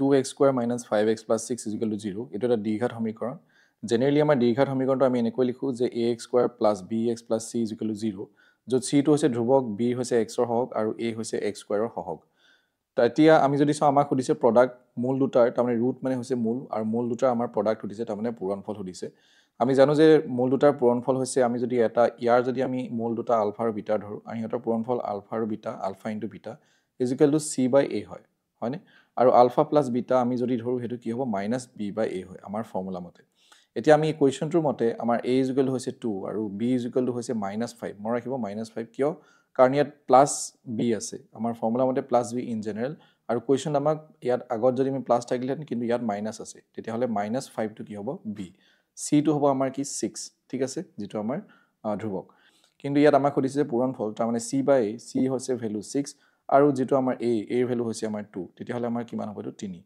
2x² - 5x + 6 = 0 এটো এটা দ্বিঘাত সমীকৰণ জেনেৰেলি আমাৰ দ্বিঘাত সমীকৰণটো আমি এনেকৈ লিখো যে ax² + bx + c = 0 য'ত c টো হৈছে ধ্ৰুৱক b হৈছে x ৰ সহগ আৰু a হৈছে x² ৰ সহগ এতিয়া আমি যদি চাও আমাক সুধিছে প্ৰডাক্ট মূল দুটাৰ তাৰমানে ৰুট মানে হৈছে মূল আৰু মূল দুটাৰ আমাৰ প্ৰডাক্ট সুধিছে তাৰমানে পূৰণফল সুধিছে আমি জানো যে মূল দুটাৰ পূৰণফল হৈছে আমি যদি এটা ইয়াৰ যদি আমি মূল দুটা আলফা আৰু বিটা ধৰো আৰু ইহঁতৰ পূৰণফল আলফা আৰু বিটা আলফা * বিটা = c/a হয় হয়নে আৰু আলফা প্লাস বিটা আমি যদি ধৰো হেতু কি হ'ব -b/a হয় আমাৰ ফৰ্মুলা মতে এতিয়া আমি ইকুৱেশনটোৰ মতে আমাৰ a = হৈছে 2 আৰু b = হৈছে -5 মই ৰাখিব -5 কিয় কাৰণ ইয়াত প্লাস b আছে আমাৰ ফৰ্মুলা মতে প্লাস b ইন জেনাৰেল আৰু কোৱেশ্চন আমাক ইয়াত আগত যদি আমি প্লাস থাকিলেহেঁতেন কিন্তু ইয়াত মাইনাস আছে তেতিয়া হলে -5 টো কি হ'ব b c টো হ'ব আমাৰ কি 6 ঠিক আছে যেটো আমাৰ ধ্ৰুৱক কিন্তু ইয়াত আমাক সুধিছে পূৰণফল তাৰমানে c/a c হৈছে ভ্যালু 6 আৰু যেটো আমাৰ a ৰ ভ্যালু হৈছে আমাৰ 2 তেতিয়া হলে আমাৰ কিমান হ'ব 3